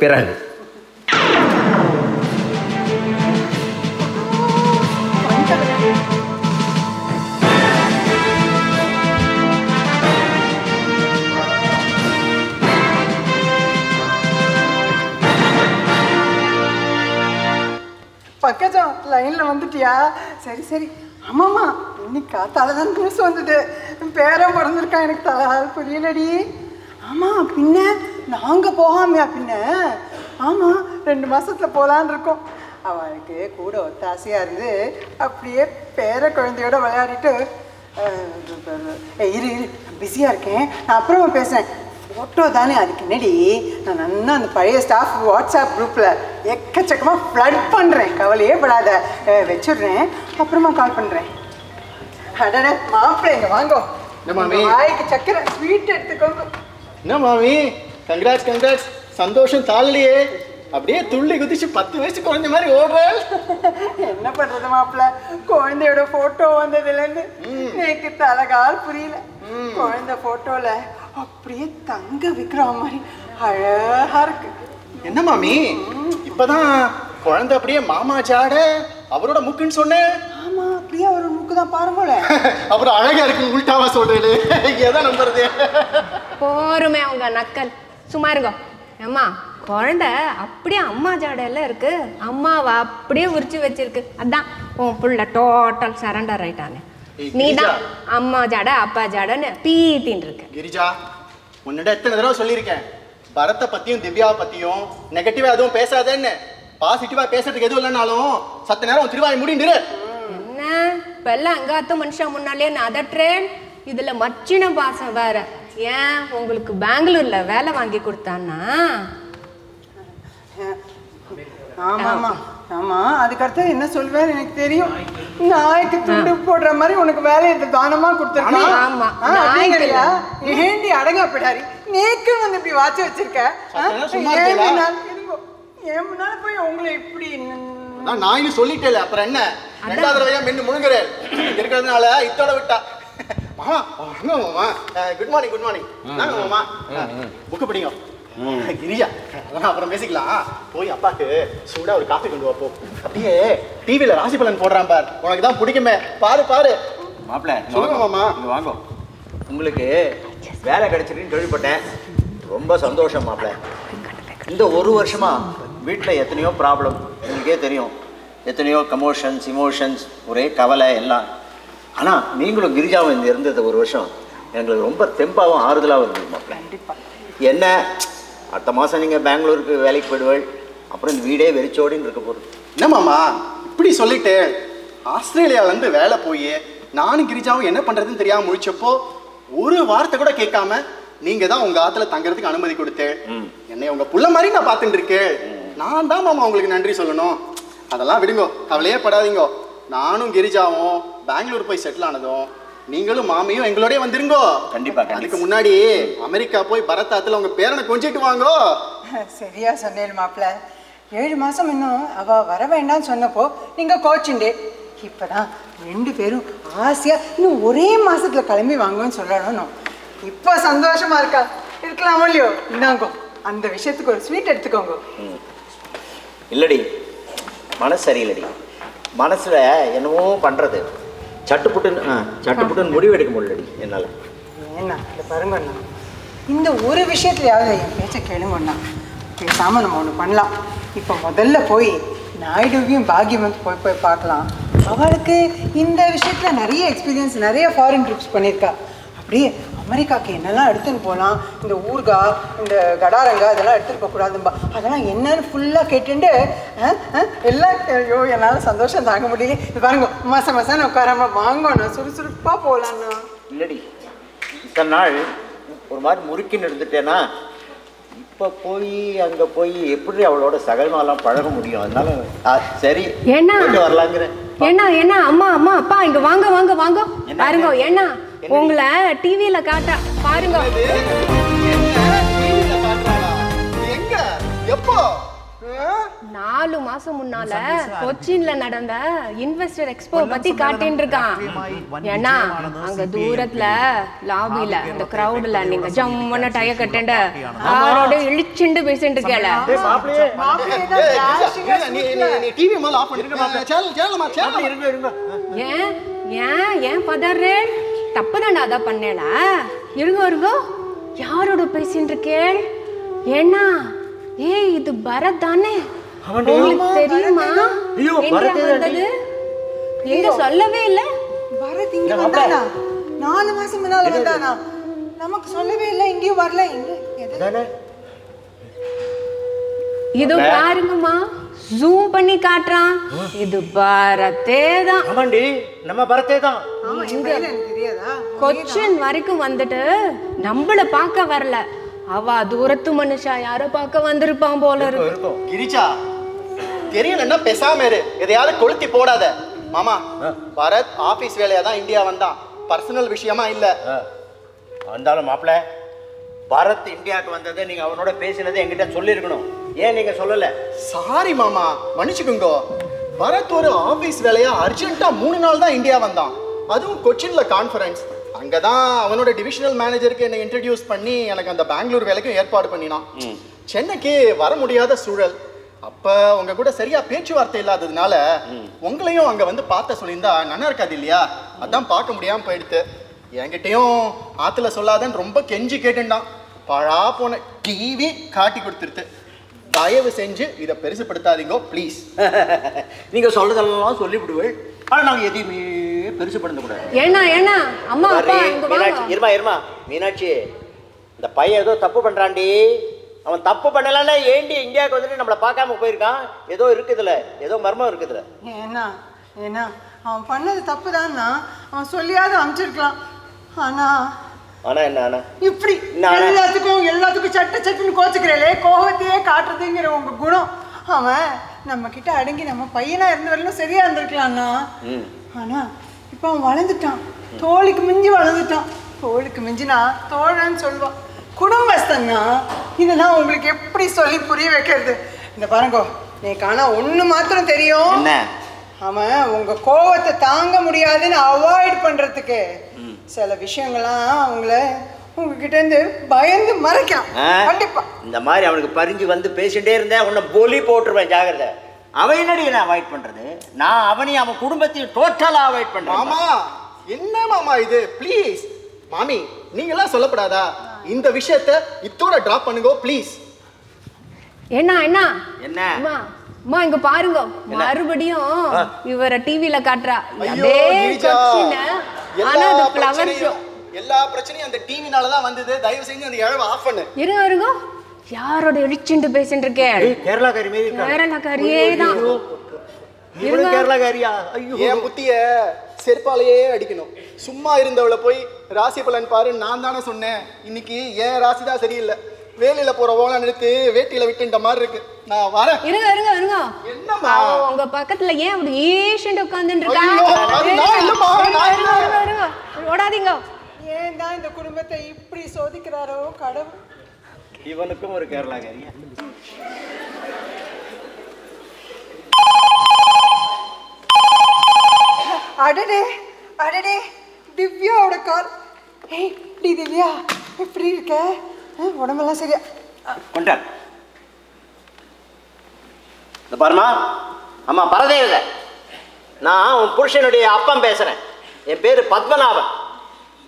பிறகு பக்கஜம் லைன்ல வந்துட்டியா? சரி சரி. ஆமாம்மா, இன்னைக்கு காத்தால தான் நியூஸ் வந்தது. பேரன் பிறந்திருக்கான். எனக்கு தலால் புரியலடி. ஆமாம், பின்ன நாங்கள் போகாமையா பின்ன? ஆமாம், 2 மாதத்தில் போகலான் இருக்கோம். அவளுக்கு கூட ஒத்தாசையாக இருந்து அப்படியே பேர குழந்தையோட விளையாடிட்டு இரு பிஸியாக இருக்கேன், நான் அப்புறமா பேசுகிறேன். ஃபோட்டோ தானே, அதுக்கு என்னடி நான் நல்லா அந்த பழைய ஸ்டாஃப் வாட்ஸ்அப் குரூப்பில் எக்கச்சக்கமாக ஃப்ளட் பண்ணுறேன். கவலையே படாத, வச்சுடுறேன், அப்புறமா கால் பண்ணுறேன். அடட மாப்பிள்ளை, இங்கே வாங்கோ. வாய்க்கு சக்கரை ஸ்வீட் எடுத்துக்கோங்க. என்ன மாமி, கங்க்ராட்ஸ் கங்க்ராட்ஸ். சந்தோஷம் தாழலையே, அப்படியே துள்ளி குதிச்சு 10 வயசு குழந்தை மாதிரி ஓடுறேன். என்ன பண்றது மாப்பிள்ளை, குழந்தையோட போட்டோ வந்ததுலேருந்து எனக்கு தலைகால் புரியல. குழந்தை போட்டோல அப்படியே தங்க விக்ரம் மாதிரி அழகா இருக்கு. என்ன மாமி, இப்பதான் குழந்தை அப்படியே மாமா ஜாட அவரோட முக்குன்னு சொன்னேன். ஆமா, அப்படியே அவரோட முக்கு தான் பாருங்களே. அப்புறம் அழகா இருக்கு உள்டாவா சொல்றேன். எதான் நம்புறது? போருமே அவங்க நக்கல். சும்மா இருங்கோ. அம்மா, குழந்தை அப்படியே அம்மா ஜாடையில இருக்கு, அம்மாவை அப்படியே உரிச்சு வச்சிருக்கு. அதான் உன் புள்ள டோட்டல் சரண்டர் ஆயிட்டானே. நீதான் அம்மா ஜாடை அப்பா ஜாடைன்னு பீத்தின்னு இருக்க. கிரிஜா, உன்னிட எத்தனை தடவை சொல்லியிருக்கேன், பரத்தை பத்தியும் திவ்யாவை பத்தியும் நெகட்டிவா எதுவும் பேசாதேன்னு. பாசிட்டிவா பேசுறதுக்கு எதுவும் இல்லைனாலும் சத்த நேரம் திருவாய் முடிந்துரு. என்ன இப்ப எல்லாம் அங்காத்த மனுஷன் முன்னாலே நான் அதட்டுறேன், இதுல மச்சின பாசம் வேற. ஏன் உங்களுக்கு பெங்களூர்ல வேலை வாங்கி கொடுத்தான்னா? ஆமாம்மா ஆமா, அதுக்கடுத்து என்ன சொல்வேன் எனக்கு தெரியும். நாய்க்கு துண்டு போடுற மாதிரி உனக்கு வேலையை தானமா கொடுத்துருக்கேன். ஆமா, ஏண்டி அடங்க பிடாரி, நேக்கு வந்து இப்படி வாட்சி வச்சிருக்க? ஏன் முன்னால போய் உங்களை இப்படி நான் சொல்லிட்டேன். அப்புறம் என்ன, 2வது தடவையா மென்னு முழுங்குறேன் இருக்கிறதுனால இத்தோட விட்டா. மாமா, மாமா, குட் மார்னிங் குட் மார்னிங். மாமா, புக்கு படிங்க. கிரியா, அதெல்லாம் அப்புறம் பேசிக்கலாம். போய் அப்பாக்கு சூடா ஒரு காஃபி கொண்டு வாப்போ. அப்படியே டிவியில ராசி பலன் போடுறான் பார், உனக்கு தான் பிடிக்குமே, பாரு பாரு. மாப்பிள்ள, சொல்லுங்க மாமா. இங்க வாங்க. உங்களுக்கு வேலை கிடைச்சிருக்குன்னு கேள்விப்பட்டேன், ரொம்ப சந்தோஷம் மாப்பிள்ள. இந்த 1 வருஷமா வீட்டில் எத்தனையோ ப்ராப்ளம் உங்களுக்கே தெரியும், எத்தனையோ கமோஷன்ஸ் இமோஷன்ஸ், ஒரே கவலை எல்லாம். ஆனால் நீங்களும் கிரிஜாவும் இங்கே இருந்தது 1 வருஷம் எங்களுக்கு ரொம்ப தெம்பாகவும் ஆறுதலாகவும் இருந்தது மாப்பிள்ள. என்ன, அடுத்த மாதம் நீங்கள் பெங்களூருக்கு வேலைக்கு போயிடுவேள், அப்புறம் இந்த வீடே வெறிச்சோடின்னு இருக்க போகுது. என்ன மாமா இப்படி சொல்லிட்டு, ஆஸ்திரேலியாவிலேருந்து வேலை போய் நானும் கிரிஜாவும் என்ன பண்ணுறதுன்னு தெரியாமல் முடிச்சப்போ ஒரு வார்த்தை கூட கேட்காம நீங்கள் தான் உங்கள் ஆற்றுல தங்குறதுக்கு அனுமதி கொடுத்தேன். என்னை உங்கள் புள்ள மாதிரி நான் பார்த்துட்டு இருக்கேன். நான் தான் மாமா உங்களுக்கு நன்றி சொல்லணும். அதெல்லாம் விடுங்கோ, கவலையே படாதீங்கோ. நானும் கிரிஜாவும் பெங்களூர் போய் செட்டில் ஆனதும் நீங்களும் மாமியும் எங்களோடய வந்துருங்கோ. கண்டிப்பா. அதுக்கு முன்னாடி அமெரிக்கா போய் பரத்தாத்துல உங்க பேரனை கொஞ்சிட்டு வாங்கோ. சரியா சொன்னேன் மாப்பிள்ள. 7 மாசம் இன்னும் அவ வர வேண்டாம்னு சொன்னப்போ நீங்க கோச்சுண்டே. இப்பதான் 2 பேரும் ஆசையா இன்னும் ஒரே மாசத்துல கிளம்பி வாங்குன்னு சொல்லணும். இப்ப சந்தோஷமா இருக்கா? இருக்கலாமோ இல்லையோ? இந்தாங்கோ, அந்த விஷயத்துக்கு ஒரு ஸ்வீட் எடுத்துக்கோங்க. இல்லடி, மனசு சரியில்லடி. மனசுல என்னவோ பண்றது, சட்டுப்புட்டுன்னு முடிவு எடுக்க முடியலடி என்னால். ஏன்னா இதை பாருங்கண்ணா, இந்த ஒரு விஷயத்துலையாவது என் பேச்சை கேளுங்கண்ணா. பேசாமல் நம்ம ஒன்று பண்ணலாம். இப்போ முதல்ல போய் நாயுடுவையும் பாக்யம் வந்து போய் பார்க்கலாம். அவளுக்கு இந்த விஷயத்தில் நிறைய எக்ஸ்பீரியன்ஸ், நிறைய ஃபாரின் ட்ரிப்ஸ் பண்ணியிருக்கா. அப்படியே அமெரிக்காவுக்கு என்னெல்லாம் எடுத்துன்னு போகலாம், இந்த ஊர்கா, இந்த கடாரங்கா இதெல்லாம் எடுத்துகிட்டு போகக்கூடாதும்பா. அதெல்லாம் என்னன்னு ஃபுல்லாக கேட்டுட்டு எல்லாம் ஐயோ என்னால் சந்தோஷம் தாங்க முடியல. இது பாருங்க, மாதம் மாதம் உட்காராம வாங்கணும், சுறுசுறுப்பாக போகலான்னா. இல்லடி, இத்தனை நாள் ஒரு மாதிரி முறுக்கின்னு இருந்துட்டேன்னா இப்போ போய் அங்கே போய் எப்படி அவளோட சகலமாலாம் பழக முடியும்? அதனால சரி வரலாங்கிறேன். என்ன அம்மா அம்மா அப்பா இங்க வாங்க வாங்க வாங்க பாருங்க. என்ன உங்களை டிவியில காட்ட பாருங்க. எங்க எப்போ? 4 4 மாசம் முன்னால கொச்சின்ல நடந்த இன்வெஸ்டர் எக்ஸ்போ பத்தி காட்டின்னு இருக்கான். ஏன்னா அங்க தூரத்துல லாபில இந்த கிரௌட்ல நீங்க ஜம்முன்னு டய கட்டேண்ட யாரோட இழிச்சுண்டு பேசிட்டு இருக்கேல. ஏன் ஏன் ஏன் பதறே? தப்புதாண்டா அத பண்ணேல. இருங்க இருங்க, யாரோட பேசிட்டு இருக்கேள்? ஏன்னா ஏய் இது பரத் தானே? உங்களுக்கு தெரியுமா? எங்க சொல்லவே இல்ல. பரத் இங்க வந்தானா? 4 மாசம் முன்னால வந்தானா? நமக்கு சொல்லவே இல்ல, இங்கேயும் வரல. எது இது பாருங்கம்மா, ஜூம் பண்ணி காட்டுறான். இது பரத்தே தான். ஆமாண்டி, நம்ம பரத்தே தான். தெரியாதா? கொச்சின் வரைக்கும் வந்துட்டு நம்மள பார்க்க வரல, அவ தூரத்து மனுஷா யாரோ பார்க்க வந்திருப்பான் போல இருக்கு. கிரிஜா, தெரியலன்னா பேசாம இரு, எதையாவது கொளுத்தி போடாத. மாமா, பரத் ஆபீஸ் வேலையா தான் இந்தியா வந்தான், பர்சனல் விஷயமா இல்ல. வந்தாலும் மாப்பிள்ள, பரத் இந்தியாவுக்கு வந்ததை நீங்க அவனோட பேசினதை என்கிட்ட சொல்லியிருக்கணும். ஏன் நீங்க சொல்லல? சாரி மாமா, மன்னிச்சுக்குங்க. பரத் ஒரு ஆபீஸ் வேலையா அர்ஜென்ட்டா 3 நாள் தான் இந்தியா வந்தான், அதுவும் கொச்சின்ல கான்ஃபரன்ஸ். அங்கதான் அவனோட டிவிஷனல் மேனேஜருக்கு என்னை இன்ட்ரடியூஸ் பண்ணி எனக்கு அந்த பெங்களூர் வேலைக்கும் ஏற்பாடு பண்ணினான். சென்னைக்கு வர முடியாத சூழல். அப்ப உங்க கூட சரியா பேச்சுவார்த்தை இல்லாததுனால உங்களையும் அங்க வந்து பார்த்த சொல்லியிருந்தா நல்லா இருக்காது இல்லையா? அதான் பார்க்க முடியாம போயிடுத்து. என்கிட்டயும் ஆத்துல சொல்லாதன்னு ரொம்ப கெஞ்சி கேட்டுட்டான். பழா போன டிவி காட்டி கொடுத்துருத்து. தயவு செஞ்சு இதை பெருசுப்படுத்தாதீங்க ப்ளீஸ். நீங்க சொல்றதெல்லாம் சொல்லிவிடுவேன், ஆனா நாங்க எதையுமே பெருசுப்படுத்த கூடாது. ஏன்னா ஏன்னா அம்மா அப்பா இங்க வாங்க. இருமா மீனாட்சி, இந்த பையன் ஏதோ தப்பு பண்றான்டி. அவன் தப்பு பண்ணலன்னா ஏண்டி இந்தியாவுக்கு வந்துட்டு நம்மளை பார்க்காம போயிருக்கான்? ஏதோ இருக்குதுல, ஏதோ மர்மம் இருக்குதுல. ஏன்னா ஏன்னா அவன் பண்ணது தப்பு தான், அவன் சொல்லியாவது அனுப்பிச்சிருக்கலாம். ஆனா ஆனா என்ன? ஆனா இப்படி எல்லாத்துக்கும் சட்டுன்னு கோச்சுக்கிறே, கோபத்தையே காட்டுறதுங்கிற உங்க குணம். அவன் நம்ம கிட்ட அடங்கி நம்ம பையனா இருந்த வரலும் சரியா இருந்திருக்கலாம்னா. ஆனா இப்ப அவன் வளர்ந்துட்டான், தோளுக்கு மிஞ்சி வளர்ந்துட்டான். தோளுக்கு மிஞ்சினா தோழன்னு சொல்லுவான். குடும்பஸ்தன்னா இதெல்லாம் உங்களுக்கு எப்படி சொல்லி புரிய வைக்கிறது? இந்த பாருங்கோ, எனக்கு ஆனா ஒண்ணு மாத்திரம் தெரியும். அவன் உங்க கோவத்தை தாங்க முடியாதுன்னு அவாய்ட் பண்றதுக்கு சில விஷயங்கள்லாம் உங்ககிட்ட இருந்து பயந்து மறைக்கலாம். கண்டிப்பா இந்த மாதிரி அவனுக்கு பறிஞ்சு வந்து பேசிட்டே இருந்தேன், உன்னை பொலி போட்டுருவேன், ஜாகிரதை. அவன் என்னடி என்ன அவாய்ட் பண்றது? நான் அவனையும் அவன் குடும்பத்தையும் டோட்டலா அவாய்ட் பண்றேன். மாமா, என்ன மாமா இது? ப்ளீஸ் மாமி, நீங்களாம் சொல்லப்படாதா? இந்த விஷயத்தை இத்தோட டிராப் பண்ணுங்க ப்ளீஸ். என்ன என்ன என்ன அம்மா இங்க பாருங்க, மறுபடியும் இவர டிவில காட்டுறா. அதே கொச்சின். எல்லா பிரச்சனையும் அந்த டிவினால தான் வந்தது. தயவு செஞ்சு அந்த இழவை ஆஃப் பண்ணு. இருங்க இருங்க, யாரோட இழிச்சுண்டு பேசிட்டு இருக்கேன்? கேரளாக்காரி மாதிரி. கேரளாக்காரியே தான். இவனும் கேரளாக்காரியா? ஐயோ, என் புத்திய செருப்பாலேயே அடிக்கணும். சும்மா இருந்தவளை போய் ராசி பலன் பாரு நான் தானே சொன்னேன். இன்னைக்கு ஏன் ராசி தான் சரியில்லை. வேலையில போற ஓலை நிறுத்து, வேட்டியில விட்டுன்ற மாதிரி இருக்கு. நான் வரேன். இருங்க இருங்க இருங்க, என்னம்மா உங்க பக்கத்துல ஏன் அப்படி ஏஷண்ட் உட்கார்ந்துட்டு இருக்கா? ஓடாதீங்க. ஏன் தான் இந்த குடும்பத்தை இப்படி சோதிக்கிறாரோ கடவுள். இவனுக்கும் ஒரு கேரளாக்காரியா? அடடே அடடே, திவ்யாவோட கால். ஏய் டி திவ்யா, எப்படி இருக்க? உடம்பெல்லாம் சரியா? கொண்டா இந்த பாருமா, அம்மா பரதேவதை, நான் உன் புருஷனுடைய அப்பன் பேசுறேன். என் பேரு பத்மநாபன்.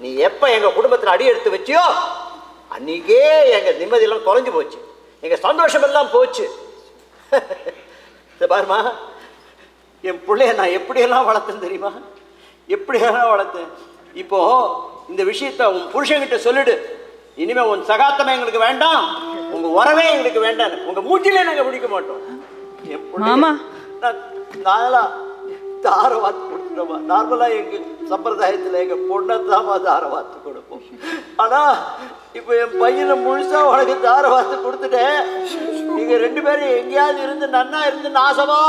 நீ எப்ப எங்க குடும்பத்தில் அடி எடுத்து வச்சியோ அன்னைக்கே எங்க நிம்மதியெல்லாம் குறைஞ்சு போச்சு, எங்க சந்தோஷம் எல்லாம் போச்சு. இந்த பாருமா, என் பிள்ளைய நான் எப்படியெல்லாம் வளர்த்தேன் தெரியுமா? எப்படியெல்லாம் வளர்த்தேன். இப்போ இந்த விஷயத்த உன் புருஷன்கிட்ட சொல்லிடு. இனிமே உன் சகாத்தமே எங்களுக்கு வேண்டாம், உங்க உறவே எங்களுக்கு வேண்டாம், உங்க மூச்சிலே நாங்க பிடிக்க மாட்டோம். தார வாத்து கொடுத்துருமா. நார்மலா எங்க சம்பிரதாயத்துல எங்க பொண்ணத்தாமா தார வாத்து கொடுப்போம். ஆனா இப்ப என் பையனை முழுசா உனக்கு தார வாத்து கொடுத்துட்டேன். நீங்க 2 பேரும் எங்கேயாவது இருந்து நன்னா இருந்து நாசமா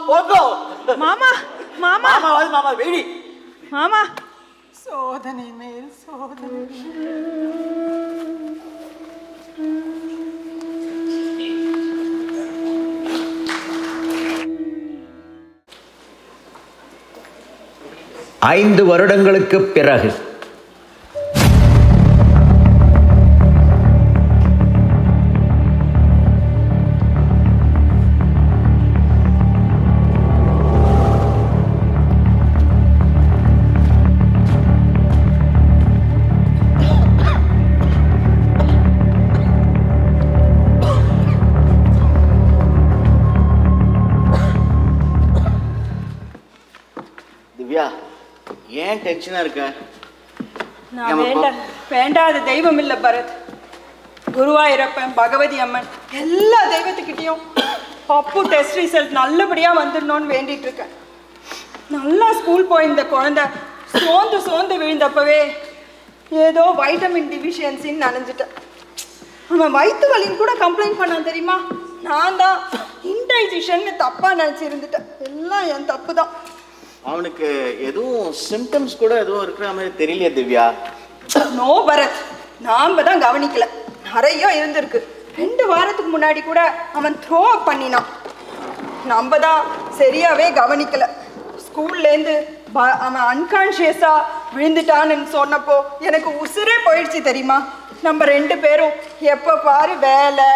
போகும். மாமா மாமா மாமா வெடி மாமா. சோதனை மேல் சோதனை. 5 வருடங்களுக்குப் பிறகு. திவ்யா, ஏன் டென்ஷனா இருக்க? நான் வேண்டாத தெய்வம் இல்லை பரத். குருவாயூரப்பன், பகவதி அம்மன், எல்லா தெய்வத்துக்கிட்டையும் பப்பு டெஸ்ட் ரிசல்ட் நல்லபடியா வந்துடணும்னு வேண்டிட்டு இருக்கேன். நல்லா ஸ்கூல் போயிருந்த குழந்தை சோர்ந்து விழுந்தப்பவே ஏதோ வைட்டமின் டிஃபிஷியன்சின்னு நினைஞ்சிட்டேன். அவன் வயிற்று வலின்னு கூட கம்ப்ளைண்ட் பண்ணான் தெரியுமா? நான் தான் இன்டைஜஷன் தப்பா நினைச்சிருந்துட்டேன். எல்லாம் என் தப்பு தான். அவனுக்கு எதுவும் சிம்டம்ஸ் கூட எதுவும் இருக்கிற மாதிரி தெரியலையே திவ்யா. நோ பரத், நாம தான் கவனிக்கல. நிறைய இருந்திருக்கு. 2 வாரத்துக்கு முன்னாடி கூட அவன் த்ரோ அப் பண்ணினான். நம்ம தான் சரியாவே கவனிக்கல. ஸ்கூல்லேருந்து அவன் அன்கான்ஷியஸா விழுந்துட்டான்னு சொன்னப்போ எனக்கு உசுரே போயிடுச்சு தெரியுமா? நம்ம 2 பேரும் எப்போ பாரு வேலை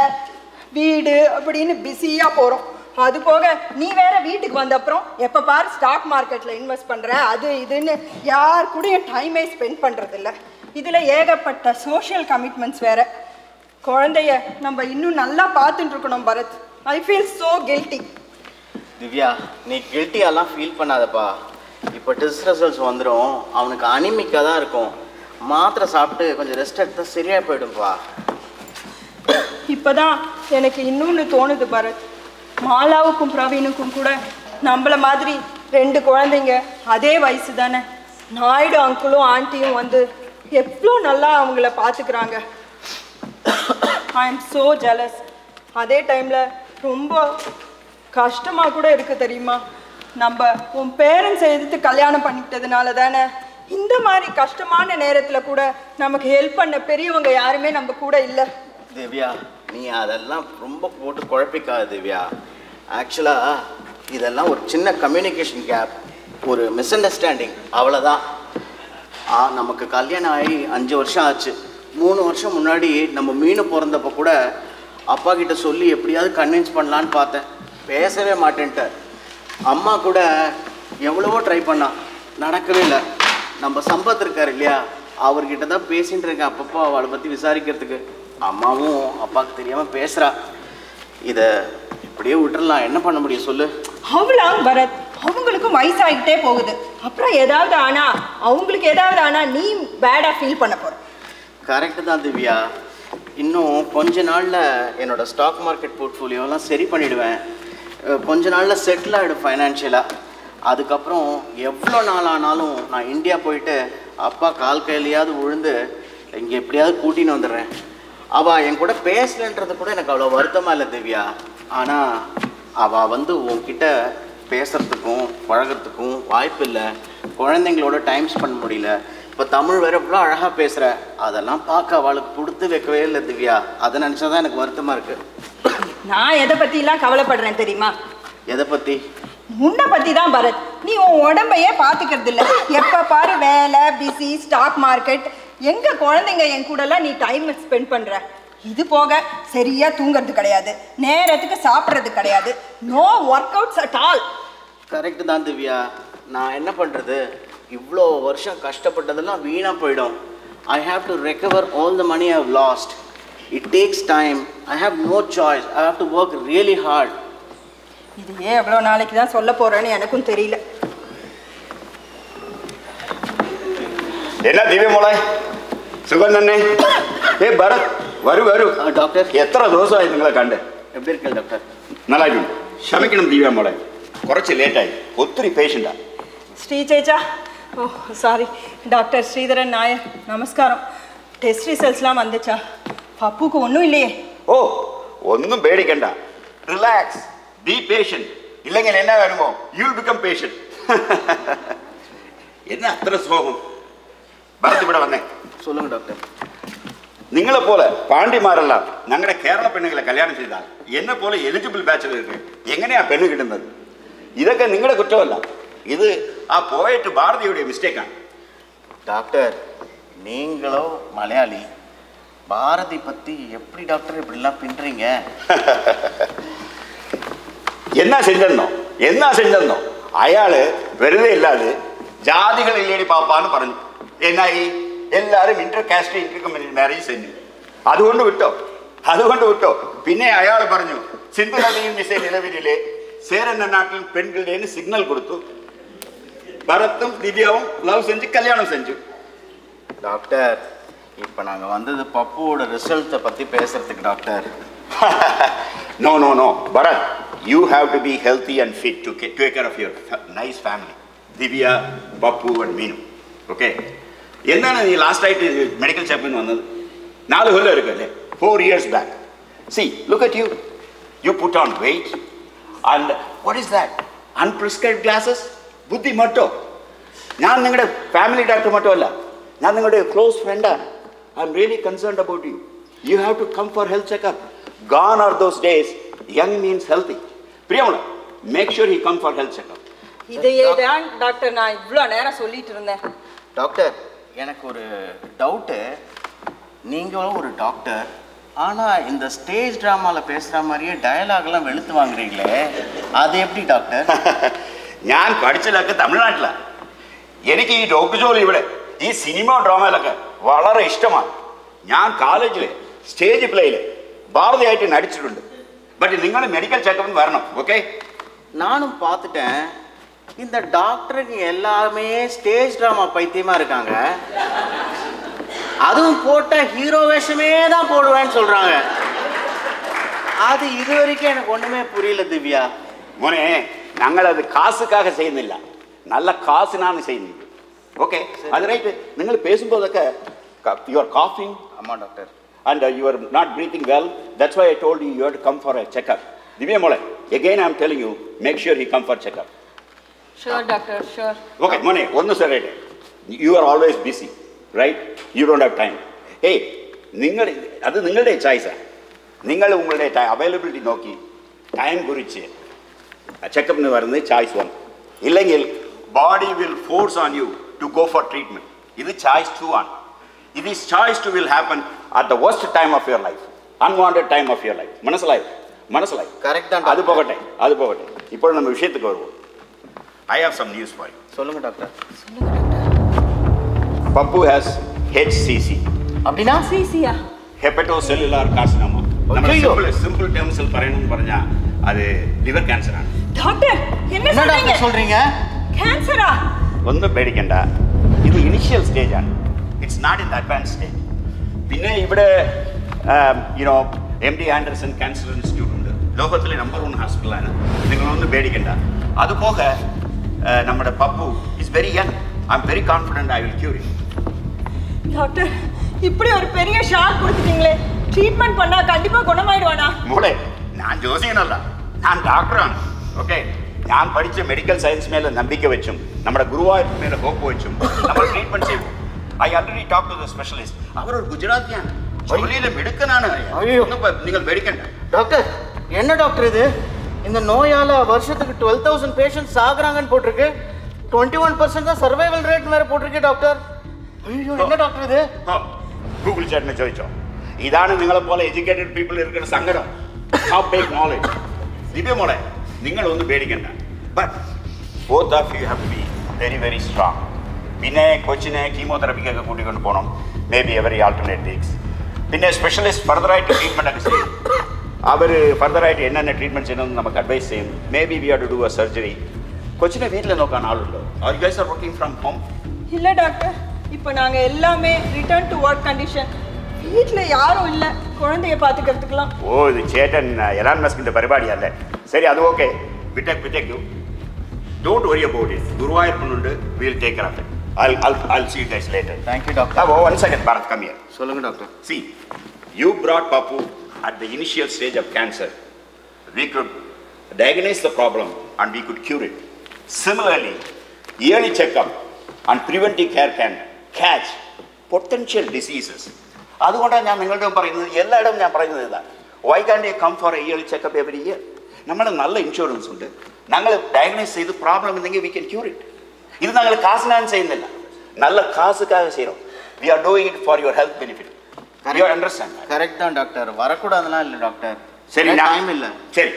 வீடு அப்படின்னு பிஸியா போறோம். அது போக நீ வேற வீட்டுக்கு வந்த அப்புறம் எப்போ பாரு ஸ்டாக் மார்க்கெட்டில் இன்வெஸ்ட் பண்ணுற அது இதுன்னு யார் கூடயும் டைமே ஸ்பெண்ட் பண்ணுறதில்ல. இதில் ஏகப்பட்ட சோஷியல் கமிட்மெண்ட்ஸ் வேற. குழந்தைய நம்ம இன்னும் நல்லா பார்த்துட்டு இருக்கணும் Bharath. I feel so guilty. Divya, நீ கில்ட்டியெல்லாம் ஃபீல் பண்ணாதப்பா. இப்போ டெஸ்ட் ரிசல்ட்ஸ் வந்துடும். அவனுக்கு அனிமிக்காக தான் இருக்கும். மாத்திரை சாப்பிட்டு கொஞ்சம் ரெஸ்ட் எடுத்தா சரியா போயிடும்பா. இப்போதான் எனக்கு இன்னொன்று தோணுது பரத். மாலாவுக்கும் பிரவீனுக்கும் கூட நம்மள மாதிரி 2 குழந்தைங்க அதே வயசு தானே. நாயுடு அங்கிளும் ஆண்டியும் வந்து எவ்வளோ நல்லா அவங்கள பார்த்துக்கிறாங்க. I am so jealous. அதே டைமில் ரொம்ப கஷ்டமாக கூட இருக்குது தெரியுமா? நம்ம உன் பேரண்ட்ஸை எதிர்த்து கல்யாணம் பண்ணிக்கிட்டதுனால தானே இந்த மாதிரி கஷ்டமான நேரத்தில் கூட நமக்கு ஹெல்ப் பண்ண பெரியவங்க யாருமே நம்ம கூட இல்லை. திவ்யா, நீ அதெல்லாம் ரொம்ப போட்டு குழப்பிக்காது திவ்யா. ஆக்சுவலாக இதெல்லாம் ஒரு சின்ன கம்யூனிகேஷன் கேப், ஒரு மிஸ் அண்டர்ஸ்டாண்டிங், அவ்வளோதான். நமக்கு கல்யாணம் ஆகி 5 வருஷம் ஆச்சு. 3 வருஷம் முன்னாடி நம்ம மீன் பிறந்தப்போ கூட அப்பா கிட்ட சொல்லி எப்படியாவது கன்வின்ஸ் பண்ணலான்னு பார்த்தேன். பேசவே மாட்டேன்ட்டார். அம்மா கூட எவ்வளவோ ட்ரை பண்ணா, நடக்கவே இல்லை. நம்ம சம்பத் இருக்கார் இல்லையா, அவர்கிட்ட தான் பேசின்னு இருக்கேன் அப்பப்போ அவளை பற்றி விசாரிக்கிறதுக்கு. அம்மாவும் அப்பாவுக்கு தெரியாமல் பேசுகிறா. இதை இப்படியே விட்டுறலாம், என்ன பண்ண முடியும் சொல்லு? அவ்வளோ பரத், அவங்களுக்கும் வயசாகிட்டே போகுது. அப்புறம் ஏதாவது ஆனால் அவங்களுக்கு ஏதாவது ஆனால் நீ பேடாக ஃபீல் பண்ண போகிற. கரெக்டு தான் திவ்யா. இன்னும் கொஞ்ச நாளில் என்னோடய ஸ்டாக் மார்க்கெட் போர்ட்ஃபோலியோலாம் சரி பண்ணிவிடுவேன். கொஞ்ச நாளில் செட்டில் ஆகிடும் ஃபைனான்ஷியலாக. அதுக்கப்புறம் எவ்வளோ நாள் ஆனாலும் நான் இந்தியா போயிட்டு அப்பா கால் கையிலையாவது விழுந்து இங்கே எப்படியாவது கூட்டின்னு வந்துடுறேன். அவள் என் கூட பேசலன்றது கூட எனக்கு அவ்வளோ வருத்தமாக இல்லை திவ்யா. ஆனால் அவள் வந்து உன்கிட்ட பேசுகிறதுக்கும் பழகிறதுக்கும் வாய்ப்பு இல்லை. குழந்தைங்களோட டைம் ஸ்பெண்ட் முடியல. இப்போ தமிழ் வேறு எவ்வளோ அழகாக பேசுகிற, அதெல்லாம் பார்க்க அவளுக்கு கொடுத்து வைக்கவே இல்லை திவ்யா. அதை நினச்சா தான் எனக்கு வருத்தமாக இருக்குது. நான் எதை பற்றிலாம் கவலைப்படுறேன் தெரியுமா? எதை பற்றி? உன்னை பற்றி தான் பரத். நீ உன் உடம்பையே பார்த்துக்கிறது இல்லை. எப்போ பாரு வேலை, பிஸி, ஸ்டாக் மார்க்கெட். எங்கள் குழந்தைங்க என் கூடலாம் நீ டைம் ஸ்பெண்ட் பண்ணுற. இது போக சரியாக தூங்கிறது கிடையாது, நேரத்துக்கு சாப்பிட்றது கிடையாது. No workouts at all. Correct தான் திவ்யா. நான் என்ன பண்ணுறது? இவ்வளோ வருஷம் கஷ்டப்பட்டதெல்லாம் வீணாக போயிடும். I have to recover all the money I have lost. It takes time. I have no choice. I have to work really hard. இது ஏன் எவ்வளோ நாளைக்கு தான் சொல்ல போகிறேன்னு எனக்கும் தெரியல. என்ன திவ்ய மோளை சுகம் தானே? ஏ பரத் வரு வரு. டாக்டர், எத்தனை தோசை ஆயிடுங்களா கண்டு? எப்படி இருக்கேன் டாக்டர்? நல்லா இருக்கும். ക്ഷമിക്കണം திவ்யா மோளை, കുറച്ച് ലേറ്റായി. ഒത്തിരി പേഷ്യൻ്റാ. ஸ்ரீ சேச்சா, ஓ சாரி. டாக்டர் ஸ்ரீதரன் நாயர், நமஸ்காரம். டெஸ்ட் ரிசல்ட்ஸ்லாம் வந்துச்சா? பப்புக்கு ஒன்றும் இல்லையே? ഓ ഒന്നും പേടിക്കണ്ട. Relax, B patient. ഇല്ലെങ്കിൽ എന്നാ വരുമോ? You will become patient. என்ன அத்தனை சோகம்? பரத் ഇവിടെ വന്നേ. சொல்லுங்க டாக்டர். നിങ്ങളെ പോലെ പാണ്ഡിമാരെല്ലാം ഞങ്ങളുടെ കേരള പെണ്ണുങ്ങളെ കല്യാണം ചെയ്താൽ എന്നെ പോലെ എലിജിബിൾ ബാച്ചിലർക്ക് എങ്ങനെയാ പെണ്ണ് കിട്ടുന്നത്? ഇതൊക്കെ നിങ്ങളുടെ കുറ്റമല്ല, இது ஆ போயிட்டு பாரதியுடைய மிஸ்டேக்காണ്. டாக்டர் நீங்களோ மலையாளி, பாரதி பற்றி எப்படி டாக்டர் இப்படிலாம் பின்றீங்க? என்ன செஞ்சோ അയാള് വെറുതെ ഇല്ലാതെ ജാതികൾ ഇല്ലേടി പാപ്പാന്ന് പറഞ്ഞു. എന്നായി എല്ലാവരും inter caste inter community marriage സെഞ്ഞു. അതുകൊണ്ട് വിട്ടോ. പിന്നെ അയാൾ പറഞ്ഞു സിന്ധു നദിയും മിസൈ നിലവിലെ சேரன் நாட்டில் பெண்களுடைய சிக்னல் கொடுத்து பரத்தும் திவ்யாவும் லவ் செஞ்சு கல்யாணம் செஞ்சு. டாக்டர் இப்போ நாங்கள் வந்தது பப்புவோட ரிசல்ட்டை பற்றி பேசுறதுக்கு doctor. No, Bharat, you have to be healthy and fit to take care of your nice family. Divya, Pappu and Meenu. Okay? എന്താണ് നീ ലാസ്റ്റ് ആയിട്ട് മെഡിക്കൽ ചെക്കപ്പിന് വന്നത്? 4 കൊല്ലം എടുക്കല്ലേ? 4 years back. See, look at you. You put on weight. And what is that? Unprescribed glasses? ബുദ്ധി മട്ടോ. ഞാൻ നിങ്ങളുടെ family doctor മട്ടോ അല്ല, ഞാൻ നിങ്ങളുടെ ക്ലോസ് ഫ്രണ്ടാണ്. I'm really concerned about you. You have to come for health checkup. Gone are those days. Young means healthy. Priyamala, make sure he come for health checkup. இதையே தான் doctor நான் இவ்வளோ நேரம் சொல்லிட்டு இருந்தேன். டாக்டர் எனக்கு ஒரு டவுட்டு. நீங்களும் ஒரு டாக்டர், ஆனால் இந்த ஸ்டேஜ் ட்ராமாவில் பேசுகிற மாதிரியே டயலாக்லாம் வெளுத்து வாங்குறீங்களே, அது எப்படி டாக்டர்? ഞാൻ പഠിച്ചതൊക്കെ തമിഴ്നാട്ടിലാണ്. എനിക്ക് ഈ ഡോക്ടർ ജോലി ഇവിടെ ഈ സിനിമ ഡ്രാമയിലൊക്കെ വളരെ ഇഷ്ടമാണ്. ഞാൻ കോളേജിൽ സ്റ്റേജ് പ്ലേയിൽ பாரதியாயிட்டு நடிச்சிട്ടുണ്ട്. பட் നിങ്ങൾ மெடிக்கல் செக்கப் வரணும். ஓகே? நானும் பார்த்துட்டேன். இந்த டாக்டருக்கு எல்லாமே ஸ்டேஜ் ட்ராமா பைத்தியமாக இருக்காங்க. அதுவும் போட்டால் ஹீரோ வேஷமே தான் போடுவேன்னு சொல்கிறாங்க. அது இது வரைக்கும் எனக்கு ஒன்றுமே புரியல திவ்யா. മോനെ ഞങ്ങൾ അത് കാസുക്കാக ചെയ്യുന്നില്ല, നല്ല കാസിനാണ് ചെയ്യുന്നത്. ഓക്കെ? അത് റൈറ്റ്. നിങ്ങൾ പേസുമ്പോഴൊക്കെ യു ആർ കോഫിംഗ്. ஆமாம் doctor. And you are not breathing well. That's why I told you have to come for a checkup. Divya Mole, again I am telling you, make sure he come for checkup. Sure, doctor, sure. Okay, Mone, one sir, you are always busy, right? You don't have time. Hey, അത് നിങ്ങളുടെ ചോയ്സാണ്. നിങ്ങൾ ഉങ്ങളുടെ availability നോക്കി time കുറിച്ച് ചെക്കപ്പിന് വരുന്നത് choice 1. ഇല്ലെങ്കിൽ body will force on you to go for treatment. ഇത് choice 2 ആണ്. This choice to will happen at the worst time of your life, unwanted time of your life. മനസ്സിലായി. കറക്റ്റ് ആണ്. അത് പോകട്ടെ. ഇപ്പോൾ നമ്മൾ വിഷയத்துக்கு வருவோம். I have some news for you. சொல்லுங்க டாக்டர். Pappu has HCC. அப்படின்னா சிசியா? Hepatocellular carcinoma. നമ്മൾ സിമ്പിൾ ടേംസിൽ പറയണമെന്ന് പറഞ്ഞാൽ അത് ലിവർ ക്യാൻസർ ആണ്. டாக்டர் என்ன சொல்றீங்க? கேன்சரா? ഒന്നും പേടിക്കണ്ട. ഇത് ഇനിഷ്യൽ സ്റ്റേജ് ആണ്. It's not in the advanced stage. പിന്നെ ഇവിടെ MD ആൻഡർസൺ ക്യാൻസർ ഇൻസ്റ്റിറ്റ്യൂട്ട് ഉണ്ട്. ലോകത്തിലെ നമ്പർ 1 ഹോസ്പിറ്റലാണ്. നിങ്ങളൊന്നും പേടിക്കണ്ട. അതുപോക നമ്മുടെ Pappu is very young. I'm very confident I will cure him. Doctor இப்படி ஒரு பெரிய ஷாக் கொடுத்துட்டீங்களே, ட்ரீட்மெண்ட் பண்ணா கண்டிப்பா குணமாயிடுவானா? മോളെ ഞാൻ ജോസിയനല്ല, ഞാൻ ഡോക്ടറാണ്. ഓക്കെ? ഞാൻ പഠിച്ച മെഡിക്കൽ സയൻസ് മേലെ നമ്പിക്ക വെച്ചും നമ്മുടെ ഗുരുവായൂർ മേലെ ഹോപ്പ് വെച്ചും നമ്മൾ ട്രീറ്റ്മെന്റ് ചെയ്യും. I already talked to the specialist. അവർ ഒരു ഗുജറാത്തിയാണ്, ജോലിയിലെ മിടുക്കനാണ്. നിങ്ങൾ പേടിക്കണ്ട. டாக்டர் என்ன டாக்டர் இது? இந்த நோயால வருஷத்துக்கு 12,000 பேஷண்ட்ஸ் ஆகுறாங்கன்னு போட்டிருக்கு. 21% தான் சர்வைவல் ரேட் வேற போட்டிருக்கு டாக்டர். ஐயோ என்ன டாக்டர் இது? ഗൂഗിൾ ചേട്ടനെ ചോദിച്ചോ. ഇതാണ് നിങ്ങളെ പോലെ എഡ്യൂക്കേറ്റഡ് പീപ്പിൾ ഇരിക്കുന്ന സങ്കടം. Have big knowledge. ദിവ്യ മോളെ നിങ്ങളൊന്നും പേടിക്കണ്ട. But both of you have to be very very strong. പിന്നെ കൊച്ചിനെ കീമോതെറാപ്പിക്കൊക്കെ കൂട്ടിക്കൊണ്ട് പോകണം. Maybe every alternate weeks. പിന്നെ സ്പെഷ്യലിസ്റ്റ് ഫർദറായിട്ട് ട്രീറ്റ്മെൻ്റ് ഒക്കെ ചെയ്യും. അവർ ഫർദറായിട്ട് എന്നென்ன ട്രീറ്റ്മെൻറ്റ് ചെയ്യണമെന്ന് നമുക്ക് അഡ്വൈസ് ചെയ്യും. Maybe we have to do a surgery. കൊച്ചിനെ വീട്ടിൽ നോക്കാൻ ആളുണ്ടോ? You guys are working from home? இல்ல டாக்டர், இப்போ நாங்க எல்லாமே ரிட்டர்ன் டு ஒர்க் கண்டிஷன். வீட்ல யாரும் இல்ல குழந்தைய பாத்துக்கிறதுக்குலாம். ഓ ഇത് ചേട്ടൻ എലാൻ മസ്കിന്റെ പരിപാടിയല്ലേ? ശരി, അത് ഓക്കെ. വിട്ടേക്കു. Don't worry about it. ഗുരുവായൂരപ്പനുണ്ട്. We will take care of it. I'll see you guys later. Thank you doctor. Oh, one second, Bharat, come here. சொல்லுங்க doctor. See, you brought Pappu at the initial stage of cancer. We could diagnose the problem and we could cure it. Similarly, yearly checkup and preventive care can catch potential diseases. അതുകൊണ്ടാണ് ഞാൻ നിങ്ങളുടെ പറയുന്നത്, എല്ലായിടവും ഞാൻ പറയുന്നത് ഇതാണ്. Why can't you come for a yearly checkup every year? നമ്മളെ നല്ല ഇൻഷുറൻസ് ഉണ്ട്. ഞങ്ങൾ ഡയഗ്നോസ് ചെയ്ത് പ്രോബ്ലം ഉണ്ടെങ്കിൽ വി കൻ ക്യൂർ ഇറ്റ്. ഇത് ഞങ്ങൾ കാശിനാണ് ചെയ്യുന്നില്ല, നല്ല കാസുக்காக செய்கிறோம். We are doing it for your health benefit. You understand? Correct தான் டாக்டர், வரக்கூடாதுலாம் இல்லை டாக்டர். சரி, டைம் இல்லை. சரி,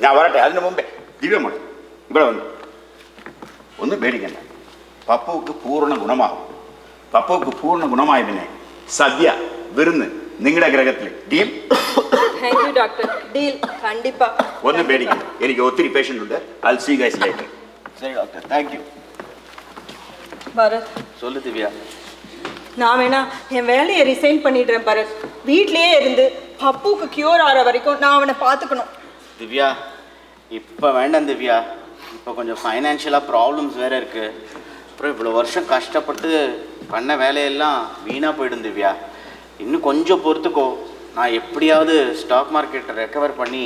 ഞാൻ വരട്ടെ. അതിന് മുമ്പേ ദിവ്യമോൾ ഇവിടെ വന്നു. ഒന്നും പേടിക്കണ്ട, പപ്പുക്ക് പൂർണ്ണ ഗുണമാകും. പപ്പുക്ക് പൂർണ്ണ ഗുണമായ പിന്നെ സദ്യ വിരുന്ന് നിങ്ങളുടെ ഗ്രഹത്തിൽ. Deal? Thank you, doctor. Deal. கண்டிப்பா. ഒന്നും പേടിക്കണ്ട, എനിക്ക് ഒത്തിരി പേഷ്യൻ്റ് ഉണ്ട്. I'll see you guys later. சரி டாக்டர், தேங்க்யூ. பரத், சொல்லு திவ்யா. நான் வேணா என் வேலையை ரிசைன் பண்ணிடுறேன் பரத். வீட்லயே இருந்து பப்புக்கு கியூர் ஆகிற வரைக்கும் நான் அவனை பார்த்துக்கணும். திவ்யா, இப்போ வேண்டாம் திவ்யா. இப்போ கொஞ்சம் ஃபைனான்ஷியலாக ப்ராப்ளம்ஸ் வேறு இருக்குது. அப்புறம் இவ்வளோ வருஷம் கஷ்டப்பட்டு பண்ண வேலையெல்லாம் வீணாக போயிடும் திவ்யா. இன்னும் கொஞ்சம் பொறுத்துக்கோ, நான் எப்படியாவது ஸ்டாக் மார்க்கெட்டை ரெக்கவர் பண்ணி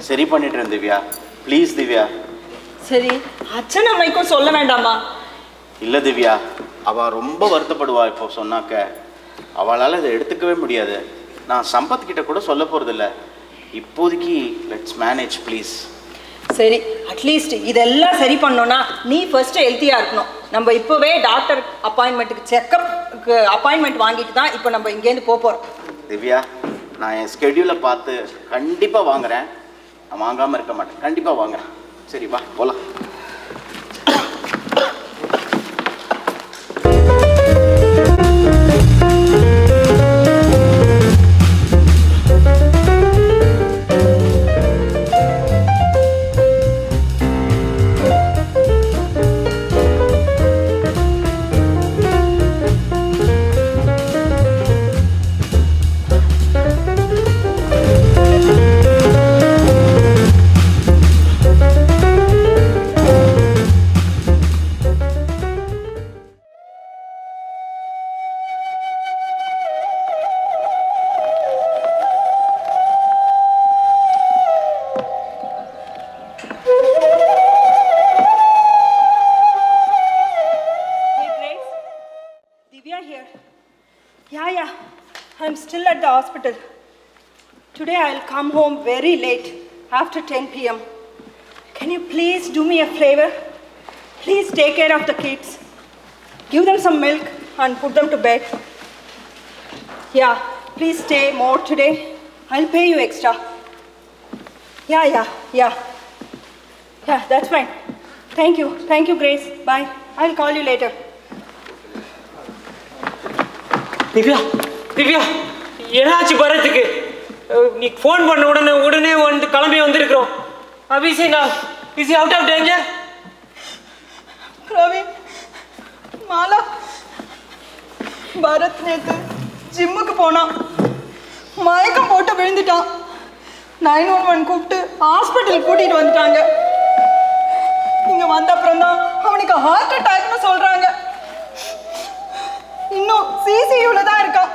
சரி பண்ணிடுறேன் திவ்யா. ப்ளீஸ் திவ்யா. சரி, அச்சன் அம்மைக்கும் சொல்ல வேண்டாமா? இல்லை திவ்யா, அவள் ரொம்ப வருத்தப்படுவா. இப்போ சொன்னாக்க அவளால் அதை எடுத்துக்கவே முடியாது. நான் சம்பத் கிட்ட கூட சொல்ல போகிறதில்ல. இப்போதைக்கு லெட்ஸ் மேனேஜ் ப்ளீஸ். சரி, அட்லீஸ்ட் இதெல்லாம் சரி பண்ணோன்னா நீ ஃபர்ஸ்ட்டு ஹெல்த்தியாக இருக்கணும். நம்ம இப்போவே டாக்டர் அப்பாயின்மெண்ட்டுக்கு செக்கப்புக்கு அப்பாயின்மெண்ட் வாங்கிட்டு தான் இப்போ நம்ம இங்கேருந்து போகிறோம். திவ்யா, நான் என் ஸ்கெடியூலை பார்த்து கண்டிப்பாக வாங்குகிறேன். நான் வாங்காமல் இருக்க மாட்டேன், கண்டிப்பாக வாங்குகிறேன். சரி வா போகலாம். Hospital. Today I'll come home very late, after 10 p.m. Can you please do me a favor? Please take care of the kids. Give them some milk and put them to bed. Yeah, please stay more today. I'll pay you extra. Yeah, that's fine. Thank you, Grace. Bye. I'll call you later. Divya, என்னாச்சு பரத்துக்கு? நீ phone பண்ண உடனே வந்து கிளம்பி வந்திருக்கிறோம். அபிஷே நான் is out of danger? Praveen, Mala, Bharath நேத்து ஜிம்முக்கு போனான், மயக்கம் போட்டு விழுந்துட்டான். 911 கூப்பிட்டு ஹாஸ்பிட்டல் கூட்டிட்டு வந்துட்டாங்க. இங்க வந்த அப்புறம் தான் அவனுக்கு ஹார்ட் அட்டாக்னு சொல்றாங்க. இன்னும் சிசியூல தான் இருக்கான்.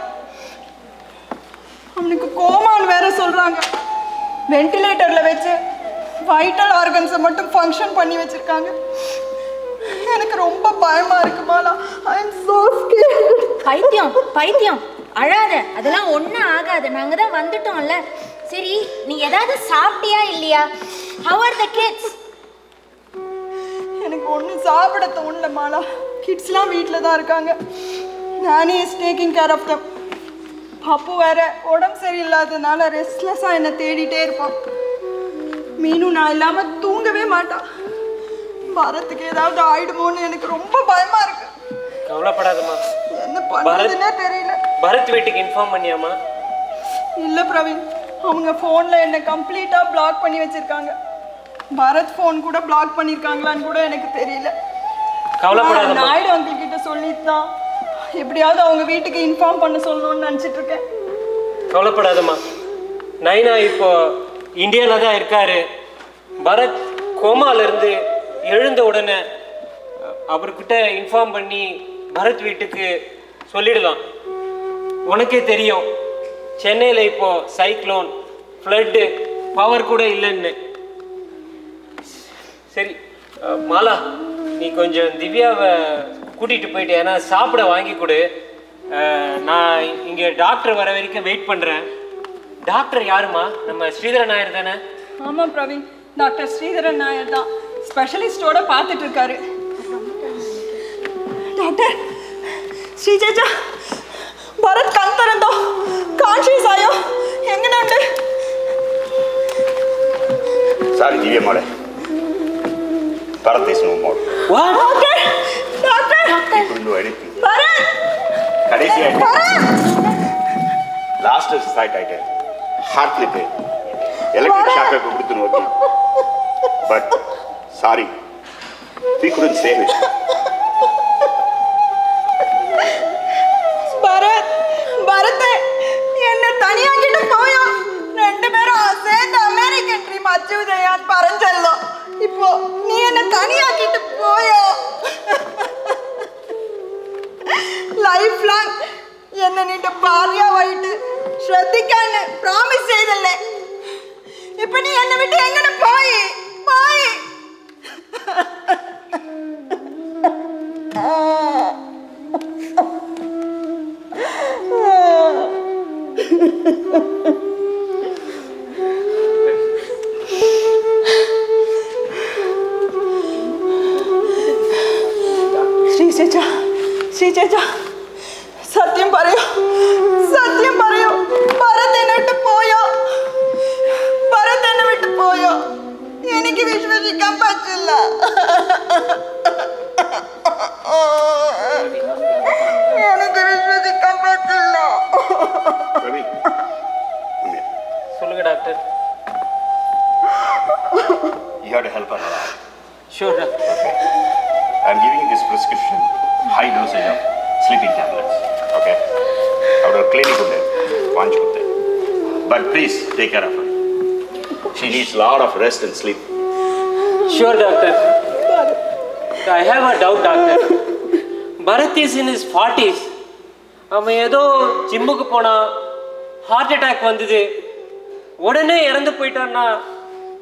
அவனுக்கு கோமான்னு வேற சொல்றாங்க. வென்டிலேட்டர்ல வச்சு வைட்டல் ஆர்கன்ஸை மட்டும் ஃபங்க்ஷன் பண்ணி வச்சிருக்காங்க. எனக்கு ரொம்ப பயமா இருக்கு மாலா. ஐ அம் சோ ஸ்கேர்ட். பைத்தியம் அழாத, அதெல்லாம் ஒன்றும் ஆகாது. நாங்கள் தான் வந்துட்டோம்ல. சரி, நீ ஏதாவது சாப்பிட்டியா இல்லையா? How are the kids? எனக்கு ஒன்றும் சாப்பிட தோணல மாலா. கிட்ஸ்லாம் வீட்டில் தான் இருக்காங்க. நானே is taking care of them. Pappu வேற உடம்பு சரியில்லாததுனால ரெஸ்ட்லெஸ்ஸாக என்னை தேடிட்டே இருப்பான். மீனும் நான் இல்லாமல் தூங்கவே மாட்டான். பரத்துக்கு ஏதாவது ஆயிடுமோன்னு எனக்கு ரொம்ப பயமா இருக்கு. கவலைப்படாதம்மா. என்ன பண்றதுன்னே தெரியல. பரத் வீட்டுக்கு இன்ஃபார்ம் பண்ணியாமா? இல்ல பிரவீன், அவங்க ஃபோன்ல என்ன கம்ப்ளீட்டா பிளாக் பண்ணி வச்சிருக்காங்க. பரத் ஃபோன் கூட பிளாக் பண்ணிருக்காங்களான்னு கூட எனக்கு தெரியல. கவலைப்படாதம்மா. நாயுடு அங்கிள் கிட்ட சொல்லித்தான் எப்படியாவது அவங்க வீட்டுக்கு இன்ஃபார்ம் பண்ண சொல்லணும்னு நினைச்சிட்டு இருக்கேன். கவலைப்படாதம்மா. நைனா இப்போ இந்தியாவில் தான் இருக்காரு. பரத் கோமாலிருந்து எழுந்த உடனே அவர்கிட்ட இன்ஃபார்ம் பண்ணி பரத் வீட்டுக்கு சொல்லிடலாம். உனக்கே தெரியும், சென்னையில் இப்போ சைக்ளோன், ஃப்ளட்டு, பவர் கூட இல்லைன்னு. சரி மாலா, நீ கொஞ்சம் திவ்யாவை கூட்டிகிட்டு போயிட்டு ஏன்னா சாப்பிட வாங்கி கொடு. நான் இங்கே டாக்டர் வர வரைக்கும் வெயிட் பண்ணுறேன். டாக்டர் யாருமா? நம்ம ஸ்ரீதர நாயர் தானே? ஆமாம் பிரவீன், டாக்டர் ஸ்ரீதரன் நாயர் தான் ஸ்பெஷலிஸ்டோட பார்த்துட்டு இருக்காரு. டாக்டர் ஸ்ரீஜேஜா பரத் கண் திறந்தோ கான்ஷியஸ் ஆயோ எங்கனண்டு? சாரி திவ்யா மாடே, Bharath is no more. What? Doctor He couldn't do anything. Bharath கடைசி லாஸ்ட் சைட் ஆயிட்டு ஹார்ட் லிப் எலக்ட்ரிக் ஷாக்கை கொடுத்து நோக்கி. But sorry, we couldn't save it. Bharath என்ன தனியாக்கிட்டு போயோ. 2 பேரும் சேர்ந்து அமெரிக்கன் ட்ரீம் அச்சீவ் செய்யான்னு பறஞ்செல்லாம். இப்போ நீ என்ன தனியாக்கிட்டு போயோ. ലൈഫ് ലാങ് എന്നെ നിന്റെ ഭാര്യയായിട്ട് ശ്രദ്ധിക്കാന്ന് പ്രോമിസ് ചെയ്തല്ലേ. ഇപ്പൊ നീ എന്നെ വിട്ട് എങ്ങനെ പോയി? ശ്രീജേജ സത്യം പറയൂ, ഭരത് എന്നെ വിട്ട് പോയോ? എനിക്ക് വിശ്വസിക്കാൻ പറ്റില്ല. சொல்லுங்க doctor. You have to help her. Sure doctor. I'm giving you this prescription, high dosage of sleeping tablets. Okay? Our clinic unde vaanchukutte. But please take care of her. She needs a lot of rest and sleep. Sure, doctor. I have a doubt, doctor. Bharat is in his 40s. அவன் ஏதோ ஜிம்முக்கு போனா heart attack வந்தது, உடனே இறந்து போயிட்டான்னா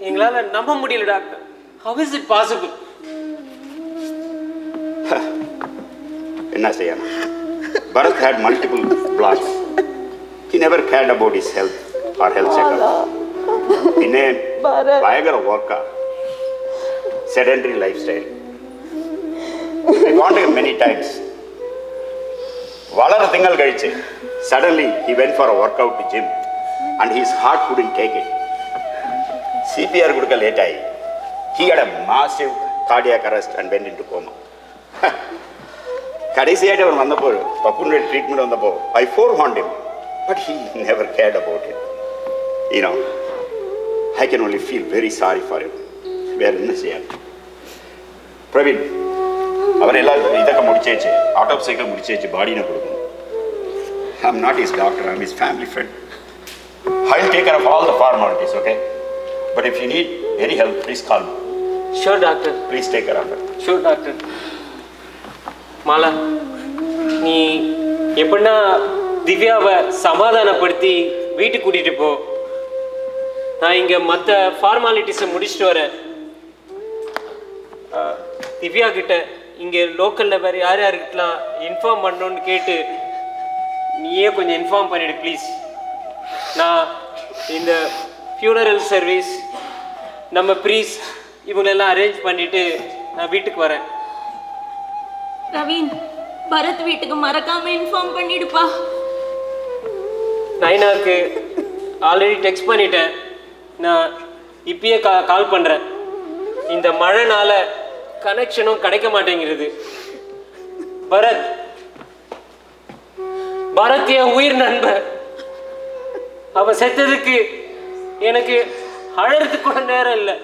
எங்களால் நம்ப முடியல doctor. How is it possible? என்ன செய்யணும்? Bharat had multiple blasts. He never cared about his health or health checkup. പിന്നെ ഭയങ്കര worker, sedentary lifestyle. I warned him many times. വളരെ തിങ്കൾ കഴിച്ച് suddenly he went for a workout to gym and his heart couldn't take it. CPR കൊടുക്കാൻ ലേറ്റായി. He had a massive cardiac arrest and went into coma. കടീസിയായിട്ട് അവൻ വന്നപ്പോൾ പപ്പുവിൻ്റെ treatment വന്നപ്പോൾ I forewarned him, but he never cared about it. You know, I can only feel very sorry for him. വേറെ ഒന്നും ചെയ്യാൻ. പ്രവീൺ അവരെല്ലാം ഇതൊക്കെ മുടിച്ചേച്ച് ഓട്ടോപ്സിയൊക്കെ മുടിച്ചേച്ച് ബാഡീനെ കൊടുക്കുന്നു. I'm not his doctor, I'm his family friend. I'll take care of all the formalities, okay? But if you need any help, please call me. Sure, doctor. Please take care of her. Sure, doctor. Mala, நீ எப்படின்னா திவ்யாவை சமாதானப்படுத்தி வீட்டுக்கு கூட்டிகிட்டு போ. நான் இங்கே மற்ற ஃபார்மாலிட்டிஸை முடிச்சுட்டு வரேன். திவ்யா கிட்ட இங்கே லோக்கலில் வேறு யார் யாருக்கிட்டலாம் இன்ஃபார்ம் பண்ணணுன்னு கேட்டு நீயே கொஞ்சம் இன்ஃபார்ம் பண்ணிவிடு ப்ளீஸ். நான் இந்த ஃபியூனரல் சர்வீஸ், நம்ம ப்ரீஸ்ட் இவங்களெல்லாம் அரேஞ்ச் பண்ணிவிட்டு நான் வீட்டுக்கு வரேன். ரவீன், பரத் வீட்டுக்கு மறக்காம இன்ஃபார்ம் பண்ணிடுப்பா. நைனாக்கு ஆல்ரெடி டெக்ஸ்ட் பண்ணிட்டேன். நான் இப்பயே கால் பண்ணுறேன். இந்த மழைனால கனெக்ஷனும் கிடைக்க மாட்டேங்கிறது. பரத் என் உயிர் நண்பர். அவன் செத்ததுக்கு எனக்கு அழறதுக்கு கூட நேரம் இல்லை.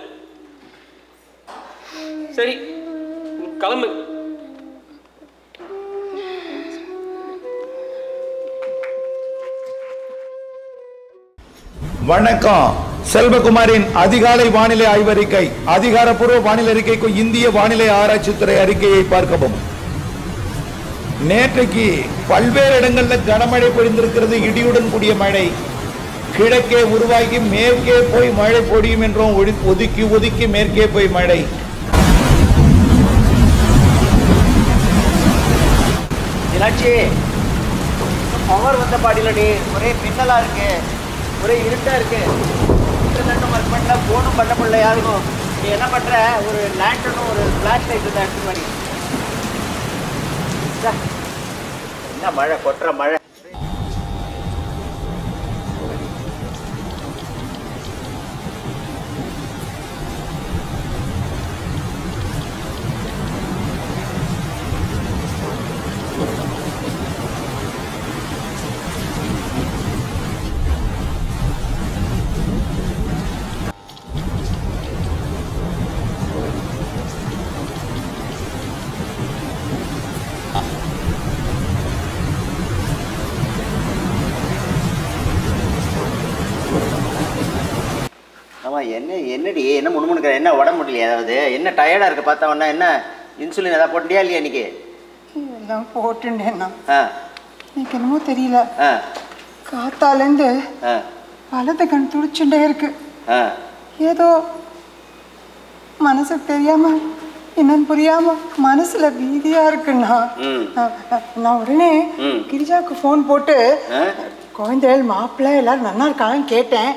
சரி, கிளம்பு. வணக்கம். செல்வகுமாரின் அதிகாலை வானிலை ஆய்வறிக்கை. அதிகாரப்பூர்வ வானிலை அறிக்கைக்கு இந்திய வானிலை ஆராய்ச்சித்துறை அறிக்கையை பார்க்கவும். நேற்றைக்கு பல்வேறு இடங்களில் கனமழை பொழிந்திருக்கிறது. இடியுடன் கூடிய மழை. கிழக்கே உருவாகி மேற்கே போய் மழை பொழியும் என்றும் ஒதுக்கி ஒதுக்கி மேற்கே போய் மழை. பவர் வந்த பாடியிலடி ஒரே மின்னலா இருக்கு, ஒரே இருட்டா இருக்கு. இன்டர்நெட்டும் ஒர்க் பண்ணல. முடியல, ஃபோனும் பண்ண முடியல யாருக்கும். நீ என்ன பண்ணுற, ஒரு லேண்டனும் ஒரு ஃப்ளாஷ் லைட் இருந்தால் எடுத்து மாதிரி. என்ன மழை, கொட்டுற மழை. என்னடி என்ன முணுமுணுக்கிற, என்ன உடம்பு முடியலையா, அதாவது என்ன டயர்டாக இருக்க பார்த்தவொன்னா, என்ன இன்சுலின் எதாவது போட்டியா இல்லையா இன்னைக்கு? எல்லாம் போட்டுட்டேன்னா எனக்கு என்னமோ தெரியல, ஆ காத்தாலேருந்து வலது கண் துடிச்சுட்டே இருக்கு. ஏதோ மனசுக்கு தெரியாம என்னன்னு புரியாம மனசுல பீதியா இருக்குண்ணா. நான் உடனே கிரிஜாவுக்கு ஃபோன் போட்டு குழந்தைகள் மாப்பிள்ளை எல்லாரும் நல்லா இருக்காங்கன்னு கேட்டேன்.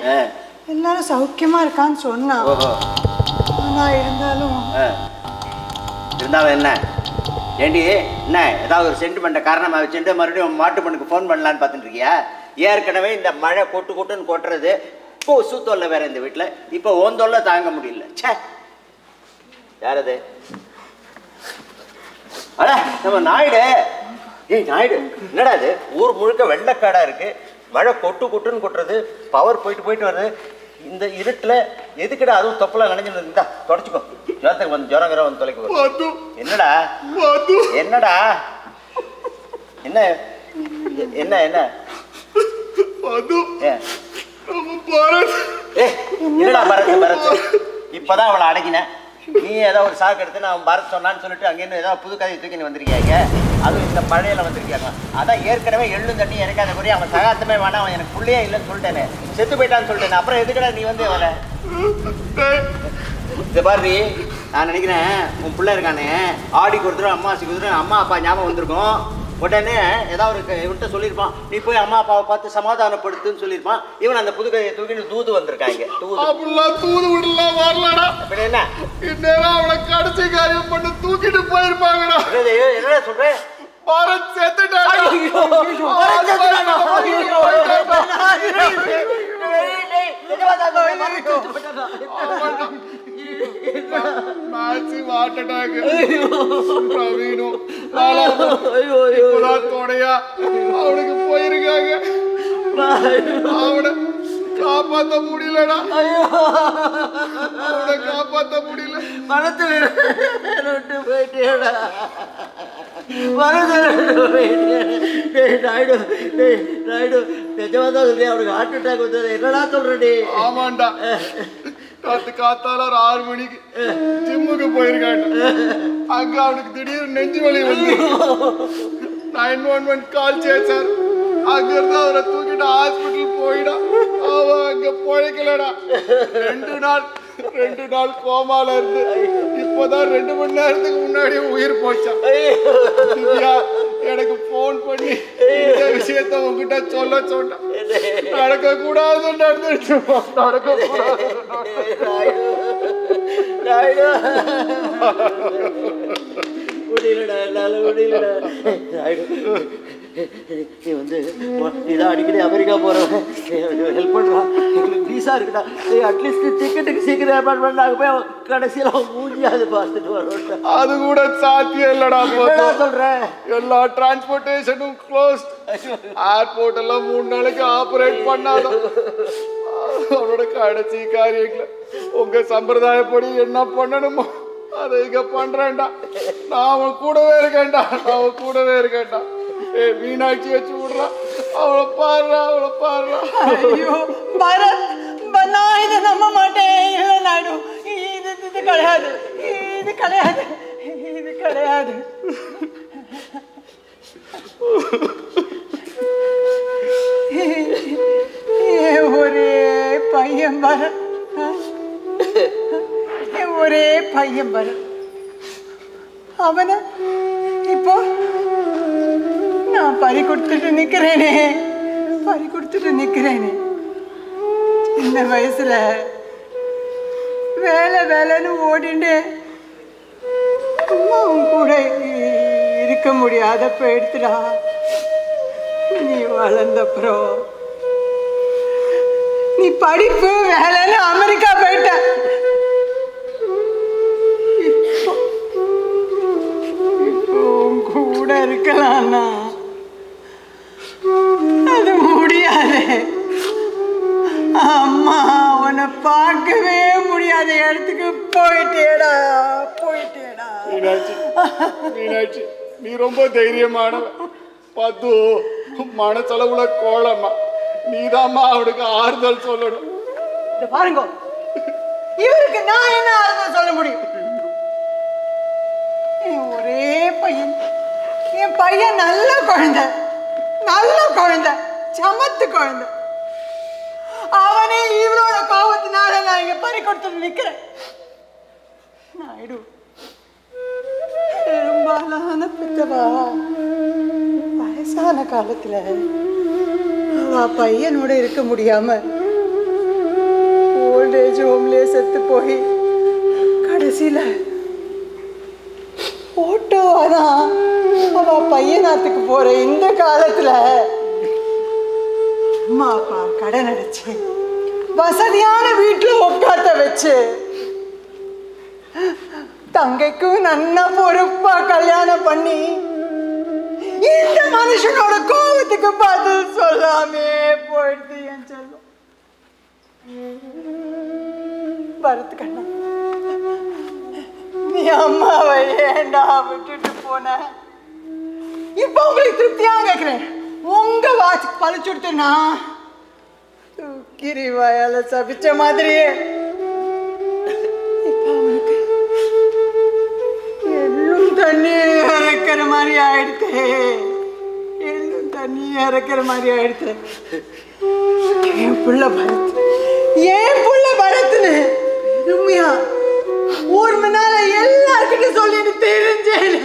எல்லாரும் சௌக்கியமா இருக்கான்னு சொன்னா. ஆனா இருந்தாலும் என்ன ஏண்டி, என்ன ஏதாவது ஒரு சென்டிமெண்ட்டை காரணமாக வச்சுட்டு மறுபடியும் மாட்டு பண்ணுக்கு ஃபோன் பண்ணலான்னு பார்த்துட்டு இருக்கியா? ஏற்கனவே இந்த மழை கொட்டு கொட்டுன்னு கொட்டுறது, இப்போ சூத்தொல்லை வேற இந்த வீட்டில், இப்போ ஓந்தொல்லை தாங்க முடியல. சே, யாரது? அட நம்ம நாயுடு. ஏய் நாயுடு, என்னடா அது ஊர் முழுக்க வெள்ளக்காடாக இருக்கு, மழை கொட்டு கொட்டுன்னு கொட்டுறது, பவர் போயிட்டு போயிட்டு வருது. இந்த இருட்டில் எதுக்குடா அதுவும் தொப்பலாம் நினைஞ்சிட்டு இருந்தா தொடச்சிக்கோ, ஜோரத்துக்கு வந்து ஜோரங்கிற வந்து தொலைக்கு. என்னடா என்னடா என்ன என்ன என்ன என்னடா பரத் பரத், இப்பதான் அவளை அடக்கினேன். நீ ஏதோ ஒரு சாக்கு எடுத்து நான் பரத் சொன்னான்னு சொல்லிட்டு அங்கேருந்து ஏதோ புது கதையை தூக்கின்னு வந்திருக்கியாங்க. அதுவும் இந்த மழையில வந்திருக்காங்க. அதான் ஏற்கனவே எள்ளும் தண்ணி இறக்காத மாதிரி அவன் சகாத்தமே வேணாம், அவன் எனக்கு புள்ளையே இல்லைன்னு சொல்லிட்டேனே, செத்து போயிட்டான்னு சொல்லிட்டேன். அப்புறம் எதுக்கடா நீ வந்து அவளை இந்த பாரு, நான் நினைக்கிறேன் உன் பிள்ளை இருக்கானே, ஆடிக்கு ஒருத்தரும் அம்மாவாசைக்கு ஒருத்தரும் அம்மா அப்பா ஞாபகம் வந்திருக்கும். உடனே ஏதாவது ஒரு இவன்கிட்ட சொல்லியிருப்பான், நீ போய் அம்மா அப்பாவை பார்த்து சமாதானப்படுத்துன்னு சொல்லியிருப்பான். இவன் அந்த புது கதையை தூக்கிட்டு தூது வந்திருக்காங்க. தூது விடலாம் வரலடா. என்ன இந்நேரம் அவளை கடைசி காரியம் பண்ணி தூக்கிட்டு போயிருப்பாங்கடா. என்னடா சொல்றேன், பாரத் செத்துட்டான். தொடையா அவனுக்கு போயிருக்காங்க. அவனை காப்பாத்த முடியலடா, அவனை காப்பாத்த முடியல. மனத்து போயிட்டேடா, நிஜமாதான் சொல்றேன், அவனுக்கு ஹார்ட் அட்டாக் வந்தது. என்னடா சொல்றே? ஆமாண்டா, காத்தால ஒரு 6 மணிக்கு ஜிம்முக்கு போயிருக்காங்க. அங்க அவனுக்கு திடீர்னு நெஞ்சு வலி வந்து 911 கால் చేశారు. அங்க இருந்து அவரை தூக்கிட்டு ஹாஸ்பிட்டல் போயிடா. அவன் அங்க பொழைக்கலடா. 2 நாள் கோமால இருந்து இப்போதான் 2 மணி நேரத்துக்கு முன்னாடி உயிர் போச்சான். திவ்யா எனக்கு போன் பண்ணி இந்த விஷயத்த உங்ககிட்ட சொல்ல சொன்னான். நடக்க கூடாது, நடந்துச்சு, நடக்க கூடாது. முடியலடா, என்னால முடியலடா. நீ வந்து நீ தான் அடிக்கடி அமெரிக்கா போகிறவன், ஹெல்ப் பண்ணுறான், எங்களுக்கு வீசா இருக்குடா, அட்லீஸ்ட் டிக்கெட்டுக்கு சீக்கிரம் ஏற்பாடு பண்ண. நாங்கள் போய் கடைசியில் அவன் மூஞ்சியாவது பார்த்துட்டு வரோம். அது கூட சாத்தியம் இல்லடா. சொல்கிறேன், எல்லா டிரான்ஸ்போர்ட்டேஷனும் க்ளோஸ். ஏர்போர்ட் எல்லாம் 3 நாளைக்கு ஆப்ரேட் பண்ணாதான். அவனோட கடைசி காரியங்களை உங்க சம்பிரதாயப்படி என்ன பண்ணணுமோ அதை இங்க பண்றேன்டா. நான் அவன் கூடவே இருக்கேன்டா, அவன் கூடவே இருக்கேன்டா. மீனாட்சி வச்சு விடுறான், அவளை பாடுறா, அவளை பாடுறா. ஐயோ பரத், நான் இதை நம்ப மாட்டேன். இல்லை நாயுடு, இது கிடையாது, இது கிடையாது, இது கிடையாது. ஒரே பையன் பரத், ஒரே பையன் பரத். அவனை இப்போ நான் பறி கொடுத்துட்டு நிக்கிறேனே. சின்ன வயசுல வேலை வேலைன்னு ஓடிண்டு அம்மாவும் கூட இருக்க முடியாத போயிடுத்துடா. நீ வளர்ந்தப்புறம் நீ படிப்பு வேலைன்னு அமெரிக்கா போயிட்ட. இப்போ கூட இருக்கலாம்னா அது முடியாது. அம்மா உன்னை பார்க்கவே முடியாத இடத்துக்கு போயிட்டேடா. மீனாட்சி, நீ ரொம்ப தைரியமானவ. பத்து மனசளவுல கோலம்மா, நீதாம்மா அவனுக்கு ஆறுதல் சொல்லணும். பாருங்க, இவருக்கு நான் என்ன ஆறுதல் சொல்ல முடியும்? ஒரே பையன், என் பையன் நல்ல குழந்தை, சமத்து குழந்தை. அவனே இவரோட கோபத்தினால நான் இங்க பறி கொடுத்து நிக்கிறேன். நாயுடு பெரும்பாலான பித்தவா வயசான காலத்துல அவ பையனோட இருக்க முடியாம ஓல்டேஜ் ஹோம்லயே செத்து போய் கடைசியில ஓட்டோவாதான் அவ பையனாத்துக்கு போற இந்த காலத்துல அம்மா அப்பா கடன் அடைச்சு வசதியான வீட்டுல உட்காத்த வச்சு தங்கைக்கும் நன்னா பொறுப்பா கல்யாணம் பண்ணி இந்த மனுஷனோட கோபத்துக்கு பதில் சொல்லாமே போயிடுது என் செல்வம். பரத் கண்ணா, நீ அம்மாவை ஏண்டா விட்டுட்டு போன? இப்ப உங்களுக்கு திருப்தியா கேட்கிறேன். உங்க வாட்சி பழிச்சுடுத்துனா தூக்கிரி வயல சபிச்ச மாதிரியே இப்ப அவனுக்கு எள்ளும் தண்ணி இறக்கிற மாதிரி ஆயிடுத்து. என் புள்ள பரத்னு பெருமையா ஊர் முன்னால எல்லார்கிட்டையும் சொல்லிட்டு தெரிஞ்சேன்.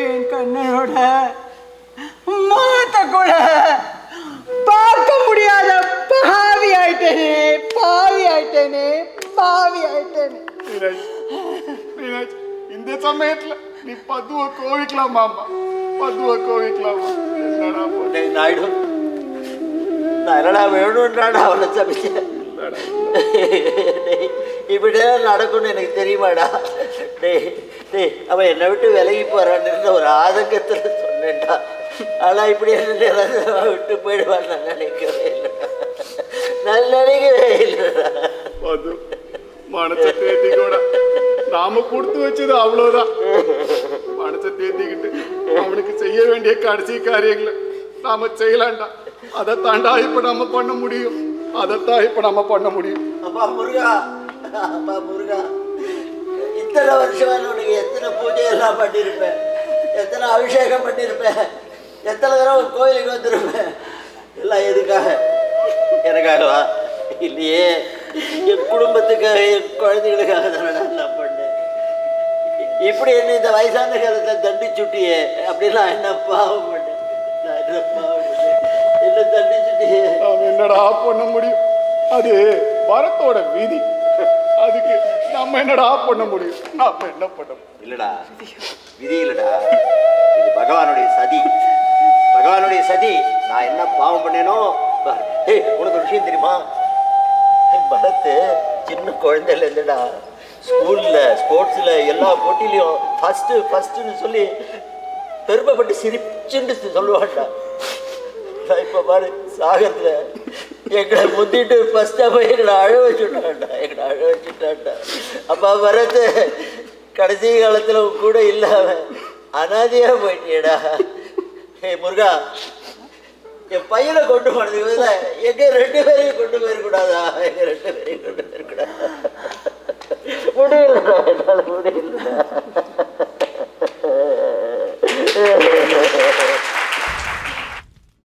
என் கண்ணனோட முகத்தை கூட பார்க்க முடியாத பாவி ஆயிட்டேனே. இந்த சமயத்துல நீ பதுவ கோவிக்கலாமா? நாயுடு, நான் என்னடா வேணும்ன்றாடா அவனை சமைச்சேன். இப்படிதான் நடக்கும்னு எனக்கு தெரியுமாடா? அவன் என்னை விட்டு விலகி போறான்னு ஒரு ஆதங்கத்துல சொன்னேன்டா. ஆனா இப்படி என்ன விட்டு போயிடுவான் நான் நினைக்கவே இல்லைடா. மனசை தேத்தி கூட நாம கொடுத்து வச்சது அவ்வளவுதான். மனசை தேத்திக்கிட்டு அவனுக்கு செய்ய வேண்டிய கடைசி காரியங்களை நாம செய்யலாம்டா. அதைத்தாண்டா இப்ப நம்ம பண்ண முடியும். அப்பா முருகா, இத்தனை வருஷம் உனக்கு எத்தனை பூஜை எல்லாம் பண்ணிருப்பேன், எத்தனை அபிஷேகம் பண்ணிருப்பேன், எத்தனை தடவை கோயிலுக்கு வந்திருப்பேன். எல்லாம் எதுக்காக? எனக்காகவா? இல்லையே, என் குடும்பத்துக்காக, என் குழந்தைகளுக்காக தானே நான் பண்ணேன். இப்படி என்ன இந்த வயசான காலத்தை தண்டிச்சுட்டியே, அப்படிலாம் என்ன பாவம் பண்ணேன்? என்ன தண்டிச்சுட்டியே? என்னடா பண்ண முடியும்? அது பரத்தோட விதி. அதுக்கு நம்ம என்னடா பண்ண முடியும்? நாம என்ன பண்ண முடியும்? இல்லடா, விதி இல்லடா, இது பகவானுடைய சதி. நான் என்ன பாவம் பண்ணேனோ? உனக்கு ஒரு விஷயம் தெரியுமா? பரத் சின்ன குழந்தையில இருந்துடா ஸ்கூல்ல ஸ்போர்ட்ஸ்ல எல்லா போட்டிலையும் ஃபர்ஸ்ட்னு சொல்லி பெருமைப்பட்டு சிரிச்சுன்னு சொல்லுவான்டா. இப்ப பாரு, சாகத்துல எங்களை முந்திட்டு ஃபர்ஸ்டா போய் எங்களை அழ வச்சுட்டான்டா. அப்பா பரத், கடைசி காலத்துல கூட இல்லாம அனாதையா போயிட்டியடா. முருகா, என் பையனை கொண்டு போனதுக்கு எங்க 2 பேரையும் கொண்டு போயிருக்கூடாதா? முடியலடா, என்னால முடியல.